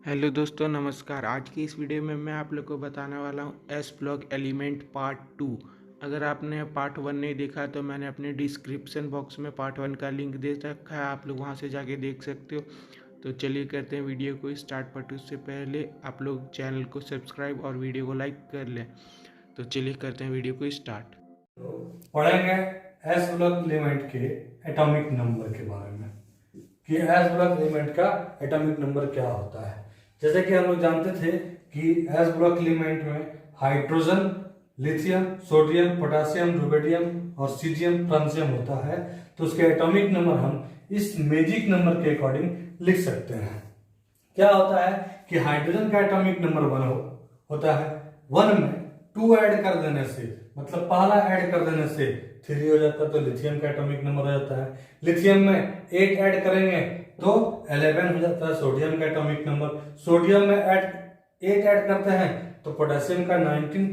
Hello दोस्तों, नमस्कार। आज की इस वीडियो में मैं आप लोग को बताने वाला हूँ एस ब्लॉक एलिमेंट पार्ट 2। अगर आपने पार्ट 1 नहीं देखा तो मैंने अपने डिस्क्रिप्शन बॉक्स में पार्ट 1 का लिंक दे रखा है, आप लोग वहाँ से जाके देख सकते हो। तो चलिए करते हैं वीडियो को स्टार्ट, बट उससे पहले आप लोग चैनल को सब्सक्राइब और वीडियो को लाइक कर लें। तो चलिए करते हैं वीडियो को स्टार्ट। पढ़ेंगे एस ब्लॉक एलिमेंट के एटॉमिक नंबर के बारे में कि एस ब्लॉक एलिमेंट का एटॉमिक नंबर क्या होता है। जैसे कि हम लोग जानते थे कि एस ब्लॉक एलिमेंट में hydrogen, lithium, sodium, potassium, rubidium और सीजियम, फ्रांसियम होता है। तो उसके एटॉमिक नंबर हम इस मैजिक नंबर के अकॉर्डिंग लिख सकते हैं। क्या होता है कि हाइड्रोजन का एटॉमिक नंबर 1 होता है। 1 में 2 ऐड कर देने से, मतलब पहला ऐड कर देने से 3 हो जाता है, तो लिथियम का एटॉमिक नंबर हो जाता है। लिथियम में 8 ऐड करेंगे तो 11 हो जाता है सोडियम का एटॉमिक नंबर। सोडियम में 8 ऐड करते हैं तो पोटेशियम का 19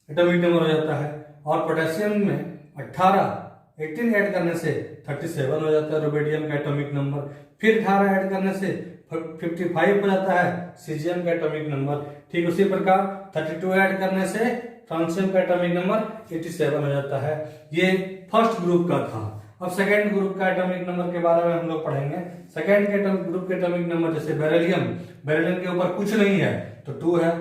एटॉमिक नंबर हो जाता है। और पोटेशियम में 18 ऐड करने से 37 हो जाता है रुबिडियम का एटॉमिक नंबर। फिर 18 ऐड करने से 55 हो जाता है सीजियम का एटॉमिक नंबर। ठीक उसी प्रकार 32 ऐड करने से फ्रांसियम का एटॉमिक नंबर 87 हो जाता है। ये फर्स्ट ग्रुप का था। अब सेकेंड ग्रुप का एटॉमिक नंबर के बारे में हम लोग पढ़ेंगे। सेकेंड के ग्रुप के एटॉमिक नंबर जैसे बेरिलियम, बेरिलियम के ऊपर कुछ नहीं है तो 2 है,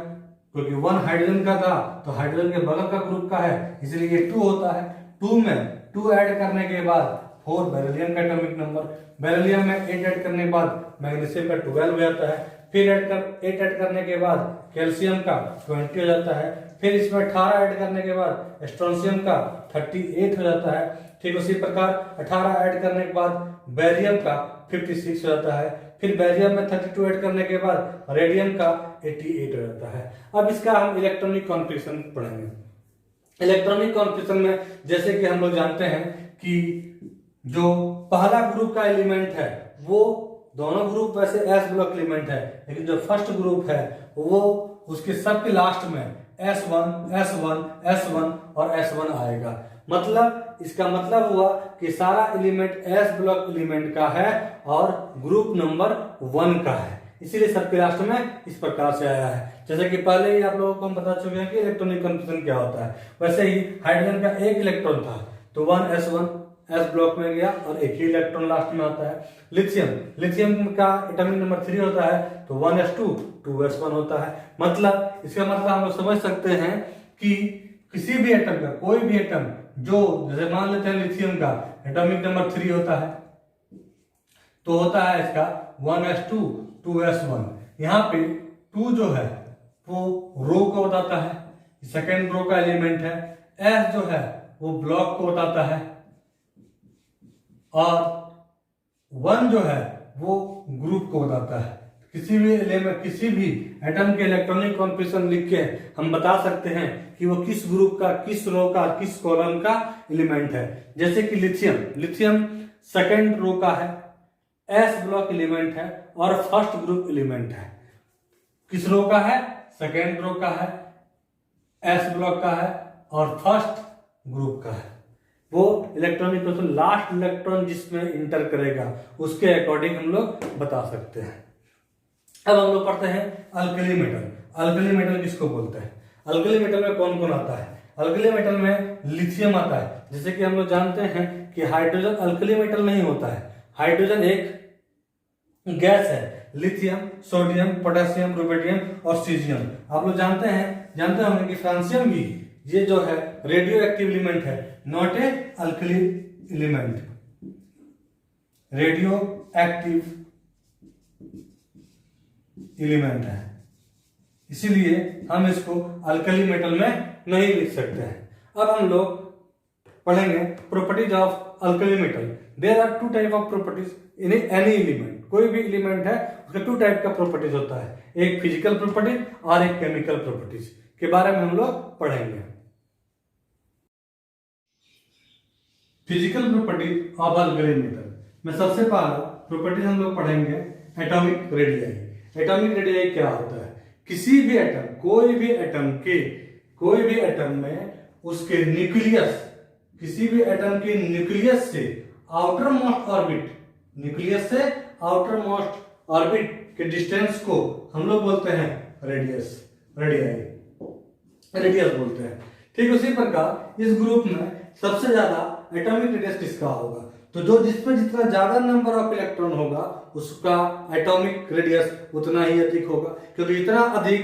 क्योंकि 1 हाइड्रोजन का था तो हाइड्रोजन के बगल का ग्रुप का है, इसलिए ये 2 होता है। 2 में 2 ऐड करने के बाद 4 बेरिलियम का एटॉमिक नंबर। बेरिलियम में 8 ऐड करने के बाद मैग्नीशियम का 12 हो जाता है। फिर 8 ऐड करने के बाद कैल्शियम का 20 हो जाता है। फिर इसमें 18 ऐड करने के बाद स्ट्रोंशियम का 38 हो जाता है। ठीक उसी प्रकार 18 ऐड करने के बाद बेरियम का 56 हो जाता है। फिर बेरियम में 32 ऐड करने के बाद रेडियम का 88 हो जाता है। अब इसका हम इलेक्ट्रॉनिक कॉन्फ़िगरेशन पढ़ेंगे। इलेक्ट्रॉनिक कॉन्फ़िगरेशन में जैसे कि हम लोग जानते हैं कि जो पहला ग्रुप का एलिमेंट है वो, दोनों ग्रुप वैसे एस ब्लॉक एलिमेंट है, लेकिन जो फर्स्ट ग्रुप है वो उसके सबके लास्ट में S1, S1, S1 और S1 आएगा। मतलब इसका मतलब हुआ कि सारा एलिमेंट एस ब्लॉक एलिमेंट का है और ग्रुप नंबर 1 का है, इसीलिए सबके लास्ट में इस प्रकार से आया है। जैसे कि पहले ही आप लोगों को हम बता चुके हैं कि इलेक्ट्रॉनिक कन्फर्मेशन क्या होता है। वैसे ही हाइड्रोजन का एक इलेक्ट्रॉन था तो 1s1 एस ब्लॉक में गया और एक ही इलेक्ट्रॉन लास्ट में आता है। लिथियम का एटॉमिक नंबर 3 होता है तो 1s2 2s1 होता है। मतलब इसका मतलब हम लोग समझ सकते हैं कि किसी भी एटम का, कोई भी एटम जो, जैसे मान लेते हैं लिथियम का एटॉमिक नंबर 3 होता है तो होता है इसका 1s2 2s1। यहाँ पे 2 जो है वो रो को बताता है, सेकेंड रो का एलिमेंट है। S जो है वो ब्लॉक को बताता है और 1 जो है वो ग्रुप को बताता है। किसी भी एलिमेंट, किसी भी एटम के इलेक्ट्रॉनिक कॉन्फ़िगरेशन लिख के हम बता सकते हैं कि वो किस ग्रुप का, किस रो का, किस कॉलम का एलिमेंट है। जैसे कि लिथियम सेकेंड रो का है, एस ब्लॉक एलिमेंट है और फर्स्ट ग्रुप एलिमेंट है। किस रो का है? सेकेंड रो का है, एस ब्लॉक का है और फर्स्ट ग्रुप का है। वो इलेक्ट्रॉनिक कन्फर्मेशन लास्ट इलेक्ट्रॉन जिसमें इंटर करेगा उसके अकॉर्डिंग हम लोग बता सकते हैं। अब हम लोग पढ़ते हैं अल्कली मेटल। अल्कली मेटल किसको बोलते हैं? अल्कली मेटल में कौन कौन आता है? अल्कली मेटल में लिथियम आता है। जैसे कि हम लोग जानते हैं कि हाइड्रोजन अल्कली मेटल नहीं होता है, हाइड्रोजन एक गैस है। लिथियम, सोडियम, पोटेशियम, रुबिडियम और सीजियम आप लोग जानते होंगे कि फ्रांसियम भी, ये जो है रेडियो एक्टिव एलिमेंट है, not a alkali element, radio active element है, इसीलिए हम इसको अल्कली मेटल में नहीं लिख सकते हैं। अब हम लोग पढ़ेंगे properties of alkali metal. There are 2 type of properties in any element. कोई भी एलिमेंट है उसका 2 टाइप का प्रॉपर्टीज होता है, एक फिजिकल प्रॉपर्टीज और एक केमिकल प्रॉपर्टीज के बारे में हम लोग पढ़ेंगे। Physical properties of alkali metal में सबसे पहला प्रॉपर्टीज हम लोग पढ़ेंगे एटॉमिक रेडियाई। एटॉमिक रेडियाई क्या होता है? किसी भी एटम, कोई भी एटम में उसके न्यूक्लियस, किसी भी एटम के न्यूक्लियस से आउटर मोस्ट ऑर्बिट, न्यूक्लियस से आउटर मोस्ट ऑर्बिट के डिस्टेंस को हम लोग बोलते हैं रेडियस बोलते हैं। ठीक उसी प्रकार इस ग्रुप में सबसे ज्यादा एटॉमिक रेडियस किसका होगा, तो जो जिसमें जितना ज्यादा नंबर ऑफ इलेक्ट्रॉन होगा उसका एटॉमिक रेडियस उतना ही अधिक होगा, क्योंकि जितना अधिक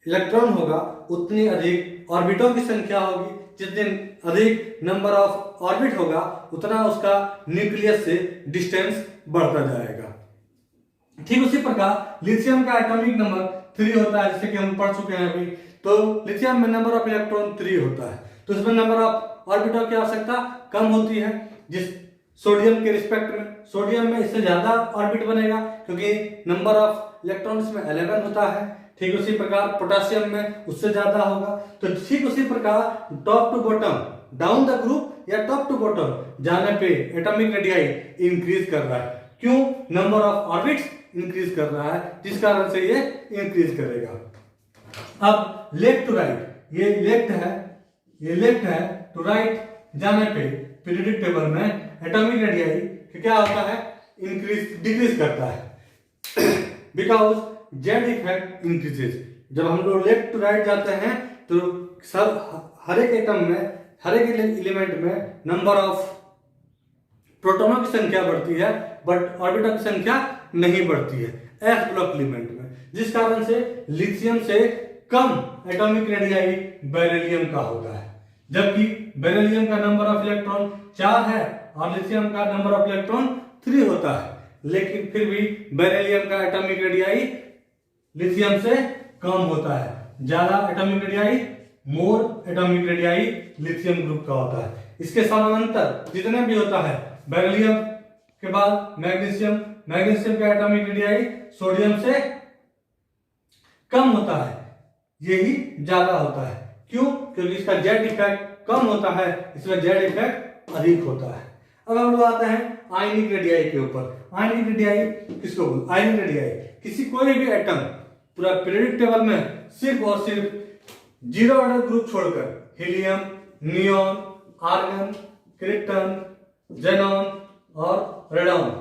इलेक्ट्रॉन होगा उतनी अधिक ऑर्बिटों की संख्या होगी। जिस दिन अधिक नंबर ऑफ ऑर्बिट होगा उतना उसका न्यूक्लियस से डिस्टेंस बढ़ता जाएगा। ठीक उसी प्रकार लिथियम का एटॉमिक नंबर 3 होता है, जैसे कि हम पढ़ चुके हैं अभी। तो लिथियम में नंबर ऑफ इलेक्ट्रॉन 3 होता है, तो इसमें नंबर ऑफ ऑर्बिटों की आवश्यकता कम होती है जिस सोडियम के रिस्पेक्ट में। सोडियम में इससे ज्यादा ऑर्बिट बनेगा क्योंकि नंबर ऑफ इलेक्ट्रॉन इसमें 11 होता है। ठीक उसी प्रकार पोटेशियम में उससे ज्यादा होगा। तो ठीक उसी प्रकार top to bottom, down the group या टॉप टू बॉटम जाने पे एटॉमिक रेडियाई इंक्रीज कर रहा है। क्यों? नंबर ऑफ ऑर्बिट्स इंक्रीज कर रहा है, जिस कारण से ये इंक्रीज करेगा। अब लेफ्ट टू राइट, ये लेफ्ट है टू राइट जाने पे पीरियोडिक टेबल में एटॉमिक रेडियाई क्या होता है, डिक्रीज करता है बिकॉज जेड इफेक्ट इंक्रीजेज। जब हम लोग लेफ्ट टू राइट जाते हैं तो सब हर एक एटम में, हर एक एलिमेंट में नंबर ऑफ प्रोटॉनों की संख्या बढ़ती है बट ऑर्बिटल की संख्या नहीं बढ़ती है एस ब्लॉक एलिमेंट में, जिस कारण से लिथियम से कम एटॉमिक रेडियाई बेरिलियम का होता है। जबकि बेरिलियम का नंबर ऑफ इलेक्ट्रॉन 4 है और लिथियम का नंबर ऑफ इलेक्ट्रॉन 3 होता है, लेकिन फिर भी बेरिलियम का एटॉमिक रेडियाई लिथियम से कम होता है। ज्यादा एटॉमिक रेडियाई, मोर एटॉमिक रेडियाई लिथियम ग्रुप का होता है। इसके समानांतर जितने भी होता है, बेरिलियम के बाद मैग्नीशियम का एटॉमिक रेडियाई सोडियम से कम होता है, यही ज्यादा होता है। क्यों? क्योंकि इसका जेड इफेक्ट कम होता है, इसमें जेड इफेक्ट अधिक होता है। अब हम लोग आते हैं आयनिक रेडियाई के ऊपर। आयनिक रेडियाई किसको बोलते? आयनिक रेडियाई किसी कोई भी एटम पूरा पीरियोडिक टेबल में सिर्फ और सिर्फ 0 ऑर्डर ग्रुप छोड़कर helium, neon, argon, krypton, xenon और radon,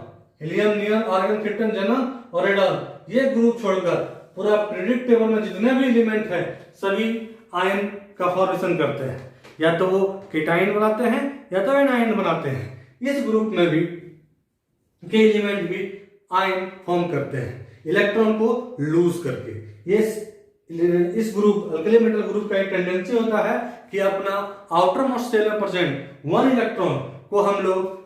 helium, neon, argon, krypton, xenon और रेडॉन, ये ग्रुप छोड़कर पूरा पीरियोडिक टेबल में जितने भी एलिमेंट हैं सभी आयन का फॉर्मेशन करते हैं। या तो वो केटाइन बनाते हैं या तो एनायन बनाते हैं। इस ग्रुप में भी के एलिमेंट भी आयन फॉर्म करते हैं इलेक्ट्रॉन को लूज करके। ये इस ग्रुप अल्कली मेटल ग्रुप का एक टेंडेंसी होता है कि अपना आउटर मोस्ट शेल में प्रेजेंट 1 इलेक्ट्रॉन को हम लोग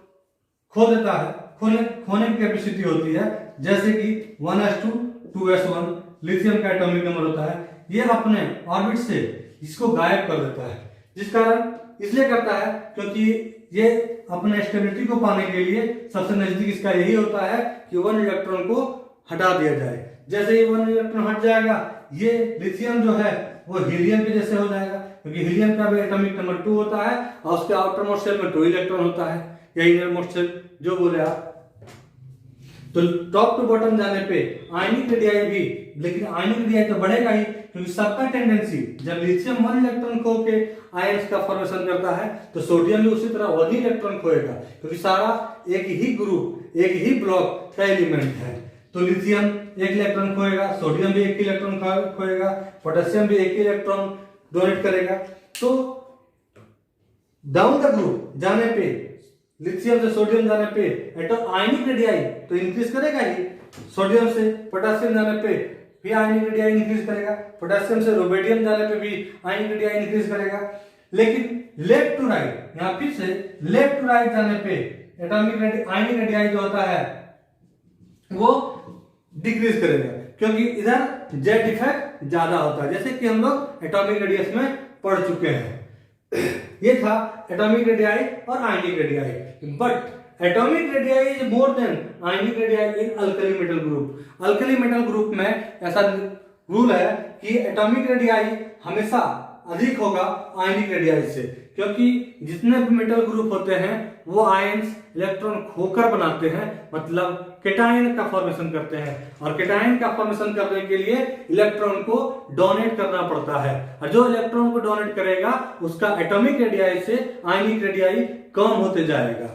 खो देता है, खोने की कैपेसिटी होती है, जैसे कि 1s2 2s1 लिथियम का एटॉमिक नंबर होता है। ये अपने ऑर्बिट से इसको गायब कर देता है, जिस कारण इसलिए करता है क्योंकि ये अपने स्टेबिलिटी को पाने के लिए सबसे नजदीक इसका यही होता है कि 1 इलेक्ट्रॉन को हटा दिया जाए। जैसे ही 1 इलेक्ट्रॉन हट जाएगा, ये लिथियम जो है वो हीलियम के जैसे हो जाएगा, क्योंकि हीलियम का भी एटॉमिक नंबर 2 होता है और उसके आउटर मोस्ट शेल में 2 इलेक्ट्रॉन होता है, या इनर मोस्ट शेल जो बोले आप। तो टॉप टू बॉटम जाने पे आयनिक रेडियाई भी, लेकिन आयनिक रेडियाई तो बढ़ेगा ही, क्योंकि सबका टेंडेंसी जब लिथियम 1 इलेक्ट्रॉन खो के आयंस का फॉर्मेशन करता है तो सोडियम भी उसी तरह 1 इलेक्ट्रॉन खोएगा, क्योंकि सारा एक ही ग्रुप, एक ही ब्लॉक का एलिमेंट है। तो लिथियम 1 इलेक्ट्रॉन खोएगा, सोडियम भी 1 इलेक्ट्रॉन खोएगा, पोटेशियम भी 1 इलेक्ट्रॉन डोनेट करेगा। तो डाउन द ग्रुप जाने पे, लिथियम से सोडियम जाने पे आयनिक रेडियाई तो इंक्रीज करेगा ही, सोडियम से पोटेशियम जाने पे भी आयनिक रेडियाई इंक्रीज करेगा, पोटेशियम से रुबिडियम जाने पे भी आयनिक रेडियाई इंक्रीज करेगा। लेकिन लेफ्ट टू राइट, यहां फिर से लेफ्ट टू राइट जाने पे आयनिक रेडियाई जो होता है वो डिक्रीज करेगा, क्योंकि इधर जेड इफेक्ट ज्यादा होता है, जैसे कि हम लोग एटॉमिक रेडियस में पढ़ चुके हैं। ये था एटॉमिक रेडियाई और ionic radii. But atomic radii is more than ionic radii in alkali metal group. Alkali metal group में ऐसा रूल है कि एटॉमिक रेडियाई हमेशा अधिक होगा आयनिक रेडियाई से, क्योंकि जितने भी मेटल ग्रुप होते हैं वो आयंस इलेक्ट्रॉन खोकर बनाते हैं, मतलब केटायन का फॉर्मेशन करते हैं, और केटायन का फॉर्मेशन करने के लिए इलेक्ट्रॉन को डोनेट करना पड़ता है, और जो इलेक्ट्रॉन को डोनेट करेगा उसका एटॉमिक रेडियाई से आयनिक रेडियाई कम होते जाएगा।